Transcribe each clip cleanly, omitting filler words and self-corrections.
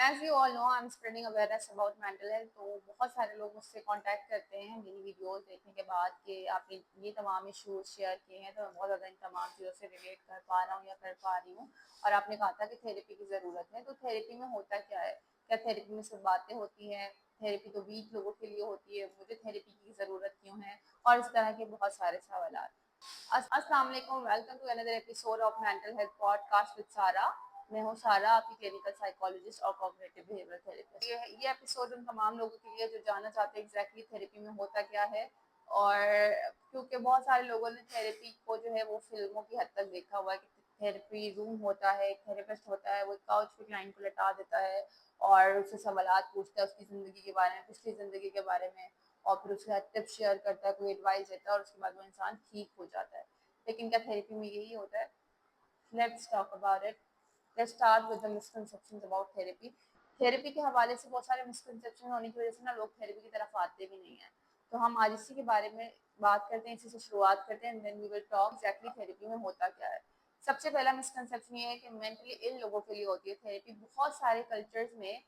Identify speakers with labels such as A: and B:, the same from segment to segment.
A: As you all know, I'm spreading awareness about mental health. تو بہت سارے لوگ مجھ سے کانٹیکٹ کرتے ہیں میری ویڈیوز دیکھنے کے بعد کہ آپ نے یہ تمام ایشوز شیئر کیے ہیں تو میں بہت زیادہ ان تمام چیزوں سے ریلیٹ کر پا رہا ہوں یا کر پا رہی ہوں. اور آپ نے کہا تھا کہ تھیریپی کی ضرورت ہے. تو تھیریپی میں ہوتا کیا ہے؟ کیا تھیریپی میں صرف باتیں ہوتی ہیں؟ تھیریپی تو ویک لوگوں کے لیے ہوتی ہے. مجھے تھیریپی کی ضرورت کیوں ہے؟ اور اس طرح کے بہت سارے سوالات. السلام علیکم. Welcome to another episode of mental health podcast with Sara. میں ہوں سارا, آپ کی کلینکل سائیکالوجسٹ اور کوگنیٹو بیہیویئر تھیراپسٹ. یہ ایپیسوڈ ان تمام لوگوں کے لیے جو جاننا چاہتے ہیں ایگزیکٹلی تھیراپی میں ہوتا کیا ہے. اور کیونکہ بہت سارے لوگوں نے تھیراپی کو جو ہے وہ فلموں کی حد تک دیکھا ہوا ہے کہ تھیراپی روم ہوتا ہے, ایک تھیراپسٹ ہوتا ہے, وہ کاؤچ پہ کلائنٹ کو لٹا دیتا ہے اور اس سے سوالات پوچھتا ہے اس کی زندگی کے بارے میں, پچھلی زندگی کے بارے میں, اور پھر اس کے ساتھ ٹپ شیئر کرتا ہے, کوئی ایڈوائس دیتا ہے اور اس کے بعد وہ انسان ٹھیک ہو جاتا ہے. لیکن کیا تھیراپی میں یہی ہوتا ہے؟ Let's talk about it. Let's start with the misconceptions about therapy. Therapy کے حوالے سے بہت سارے مسکنسیپشن ہونے کی وجہ سے نا لوگ تھیراپی کی طرف آتے بھی نہیں ہیں. تو ہم آج اسی کے بارے میں بات کرتے ہیں, اسی سے شروعات کرتے ہیں, and then we will talk exactly therapy میں ہوتا کیا ہے. سب سے پہلا مسکنسیپشن یہ ہے کہ مینٹلی ال لوگوں کے لیے ہوتی ہے تھیراپی. بہت سارے کلچرز میں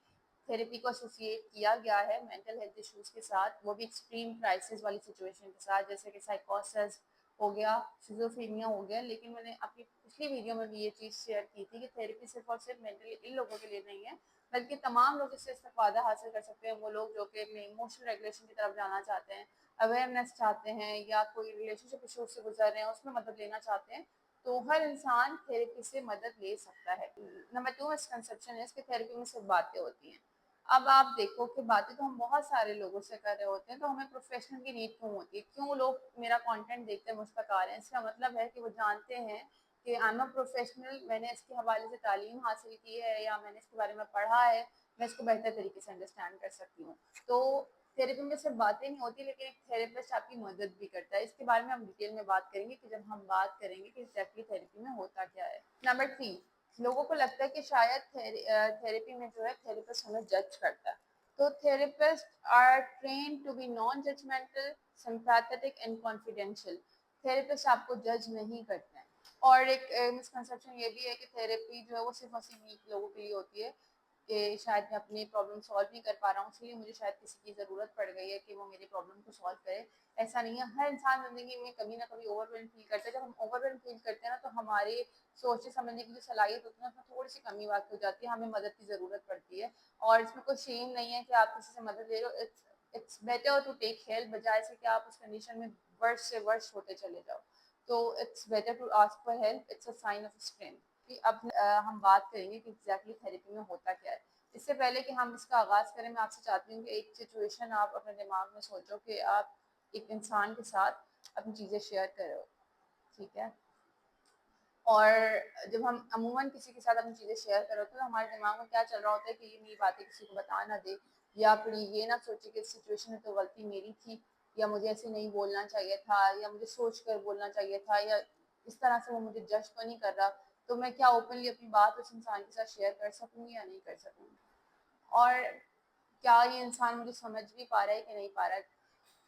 A: تھیراپی کو ایسوسیٹ کیا گیا ہے مینٹل ہیلتھ ایشوز کے ساتھ, وہ بھی ایکسٹریم کرائسس والی سچویشن کے ساتھ, جیسے کہ سائیکوسس ہو گیا, شیزوفرینیا ہو گیا. لیکن میں نے اپنی پچھلی ویڈیو میں بھی یہ چیز شیئر کی تھی کہ تھیراپی صرف اور صرف مینٹلی ان لوگوں کے لیے نہیں ہے, بلکہ تمام لوگ اس سے استفادہ حاصل کر سکتے ہیں. وہ لوگ جو کہ اپنے ایموشنل ریگولیشن کی طرف جانا چاہتے ہیں, اویئرنیس چاہتے ہیں, یا کوئی ریلیشن شپ ایشوز سے گزر رہے ہیں اس میں مدد لینا چاہتے ہیں, تو ہر انسان تھیراپی سے مدد لے سکتا ہے. نمبر 2 مسکنسیپشن ہے اس کہ تھیراپی میں صرف باتیں ہوتی ہیں. اب آپ دیکھو کہ باتیں تو ہم بہت سارے لوگوں سے کر رہے ہوتے ہیں, تو ہمیں پروفیشنل کی نیڈ کیوں ہوتی ہے؟ کیوں لوگ میرا کانٹینٹ دیکھتے ہیں, مجھ تک آ رہے ہیں؟ اس کا مطلب ہے کہ وہ جانتے ہیں کہ آئی ایم اے پروفیشنل, میں نے اس کے حوالے سے تعلیم حاصل کی ہے یا میں نے اس کے بارے میں پڑھا ہے, میں اس کو بہتر طریقے سے انڈرسٹینڈ کر سکتی ہوں. تو تھیراپی میں صرف باتیں نہیں ہوتی, لیکن ایک تھیراپسٹ آپ کی مدد بھی کرتا ہے. اس کے بارے میں ہم ڈیٹیل میں بات کریں گے کہ جب ہم بات کریں گے کہ ایگزیکٹلی تھیراپی میں ہوتا کیا ہے. نمبر 3, لوگوں کو لگتا ہے کہ شاید تھیراپی میں جو ہے تھیراپسٹ ہمیں جج کرتا ہے. تو therapist are trained to be non judgmental, sympathetic and confidential. Therapist آپ کو جج نہیں کرتے ہیں. اور ایک مسکنسیپشن یہ بھی ہے کہ تھیراپی جو ہے وہ صرف اسی ویک لوگوں کے لیے ہوتی ہے کہ شاید میں اپنی پرابلم سالو نہیں کر پا رہا ہوں, اس لیے مجھے شاید کسی کی ضرورت پڑ گئی ہے کہ وہ میری پرابلم کو سالو کرے. ایسا نہیں ہے. ہر انسان زندگی میں کبھی نہ کبھی اوور ویلم فیل کرتا ہے. جب ہم اوور ویلم فیل کرتے ہیں نا, تو ہمارے سوچنے سمجھنے کی جو صلاحیت ہوتی ہے نا, اس میں تھوڑی سی کمی واقع ہو جاتی ہے, ہمیں مدد کی ضرورت پڑتی ہے. اور اس میں کوئی شیم نہیں ہے کہ آپ کسی سے مدد لے رہے ہو. It's better to take help بجائے سے کہ آپ اس کنڈیشن میں ورس سے ورس ہوتے چلے جاؤ. تو it's better to ask for help, it's a sign of strength. اب ہم بات کریں گے کہ ایگزیکٹلی تھیراپی میں ہوتا کیا ہے. اس سے پہلے کہ ہم اس کا آغاز کریں, میں آپ سے چاہتی ہوں کہ ایک سچویشن آپ اپنے دماغ میں سوچو کہ آپ ایک انسان کے ساتھ اپنی چیزیں شیئر کر رہے ہو, ٹھیک ہے. اور جب ہم عموماً کسی کے ساتھ اپنی چیزیں شیئر کر رہے ہوتے ہیں تو ہمارے دماغ میں کیا چل رہا ہوتا ہے کہ یہ میری باتیں کسی کو بتا نہ دے, یا پھر یہ نہ سوچے کہ اس سچویشن میں تو غلطی میری تھی, یا مجھے ایسے نہیں بولنا چاہیے تھا, یا مجھے سوچ کر بولنا چاہیے تھا, یا اس طرح سے وہ مجھے جج تو نہیں کر رہا, تو میں کیا اوپنلی اپنی بات اس انسان کے ساتھ شیئر کر سکوں گی یا نہیں کر سکوں گی, اور کیا یہ انسان مجھے سمجھ بھی پا رہا ہے کہ نہیں پا رہا ہے.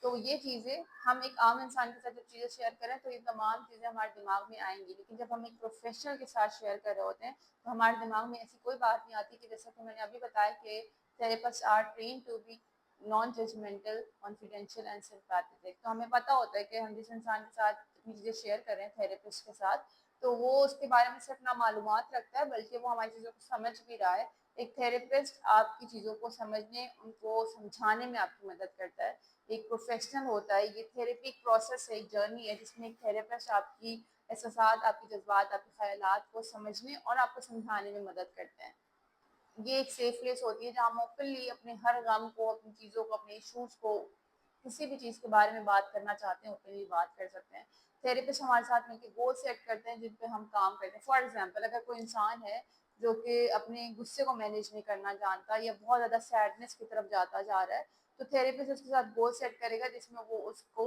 A: تو یہ چیزیں ہم ایک عام انسان کے ساتھ جب چیزیں شیئر کریں تو یہ تمام چیزیں ہمارے دماغ میں آئیں گی. لیکن جب ہم ایک پروفیشنل کے ساتھ شیئر کر رہے ہوتے ہیں تو ہمارے دماغ میں ایسی کوئی بات نہیں آتی, کہ جیسا کہ میں نے ابھی بتایا کہ therapist are trained to be non judgmental, confidential and sympathetic. تو ہمیں پتہ ہوتا ہے کہ ہم جس انسان کے ساتھ اپنی چیزیں شیئر کریں تھیراپسٹ کے ساتھ, تو وہ اس کے بارے میں صرف نہ معلومات رکھتا ہے بلکہ وہ ہماری چیزوں کو سمجھ بھی رہا ہے. ایک تھیراپسٹ آپ کی چیزوں کو سمجھنے, ان کو سمجھانے میں آپ کی مدد کرتا ہے. ایک پروفیشنل ہوتا ہے. یہ تھیراپی ایک پروسیس ہے, ایک جرنی ہے, جس میں ایک تھیراپسٹ آپ کی احساسات, آپ کے جذبات, آپ کے خیالات کو سمجھنے اور آپ کو سمجھانے میں مدد کرتے ہیں. یہ ایک سیف پلیس ہوتی ہے جہاں ہم اوپنلی اپنے ہر غم کو, اپنی چیزوں کو, اپنے ایشوز کو, کسی بھی چیز کے بارے میں بات کرنا چاہتے ہیں اوپنلی بات کر سکتے ہیں. تھیراپسٹ ہمارے ساتھ مل کے گول سیٹ کرتے ہیں جن پہ ہم کام کرتے ہیں. فار ایگزامپل, اگر کوئی انسان ہے جو کہ اپنے غصے کو مینیج نہیں کرنا جانتا, یا بہت زیادہ سیڈنس کی طرف جاتا جا رہا ہے, تو تھیراپسٹ اس کے ساتھ گول سیٹ کرے گا جس میں وہ اس کو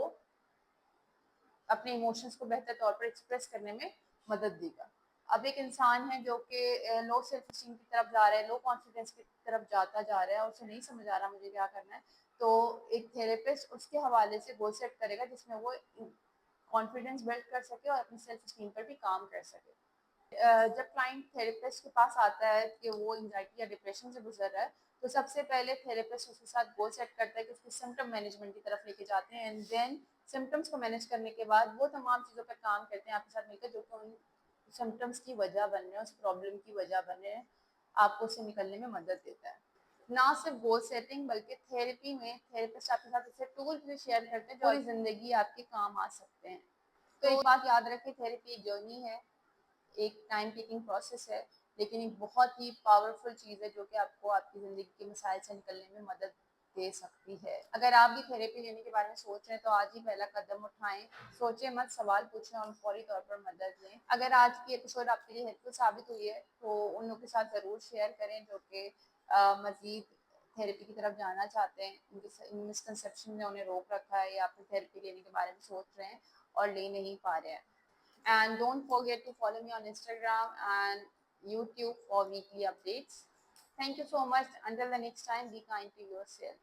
A: اپنے ایموشنز کو بہتر طور پر ایکسپریس کرنے میں مدد دے گا. اب ایک انسان ہے جو کہ لو سیلف اسٹیم کی طرف جا رہا ہے, لو کانفیڈینس کی طرف جاتا جا رہا ہے, اور اسے نہیں سمجھ آ رہا مجھے کیا کرنا ہے, تو ایک تھیراپسٹ اس کے حوالے سے گول سیٹ کرے گا جس میں وہ کانفیڈینس بلڈ کر سکے اور اپنی سیلف اسٹیم پر بھی کام کر سکے. جب کلائنٹ تھراپسٹ کے پاس آتا ہے کہ وہ انزائٹی یا ڈپریشن سے گزر رہا ہے تو سب سے پہلے تھراپسٹ اس کے ساتھ گول سیٹ کرتا ہے کہ اس کے سمٹم مینجمنٹ کی طرف لے کے جاتے ہیں اینڈ دین سمٹمس کو مینیج کرنے کے بعد وہ تمام چیزوں پہ کام کرتے ہیں آپ کے ساتھ مل کر جو کہ ان سمٹمس کی وجہ بن رہے ہیں اس پرابلم کی وجہ بن رہے ہیں آپ کو اس سے نکلنے میں مدد دیتا ہے. نہ صرف گول سیٹنگ بلکہ تھراپی میں تھراپسٹ آپ کے ساتھ اسے ٹولز بھی شیئر کرتے ہیں جو پوری زندگی آپ کے کام آ سکتے ہیں. تو ایک بات یاد رکھیں تھراپی ایک جرنی ہے, ایک ٹائم ٹیکنگ پروسیس ہے, لیکن ایک بہت ہی پاورفل چیز ہے جو کہ آپ کو آپ کی زندگی کے مسائل سے نکلنے میں مدد دے سکتی ہے. اگر آپ بھی تھراپی لینے کے بارے میں سوچ رہے ہیں تو آج ہی پہلا قدم اٹھائیں, سوچیں مت, سوال پوچھیں اور فوری طور پر مدد لیں. اگر آج کی ایپیسوڈ آپ کے لیے ہیلپ فل ثابت ہوئی ہے تو ان لوگوں کے ساتھ ضرور شیئر کریں جو کہ مزید تھراپی کی طرف جانا چاہتے ہیں, ان مسکنسیپشن نے انہیں روک رکھا ہے یا پھر تھراپی لینے کے بارے میں سوچ رہے ہیں اور لے نہیں پا رہے ہیں. And don't forget to follow me on Instagram and YouTube for weekly updates. Thank you so much. Until the next time, be kind to yourself.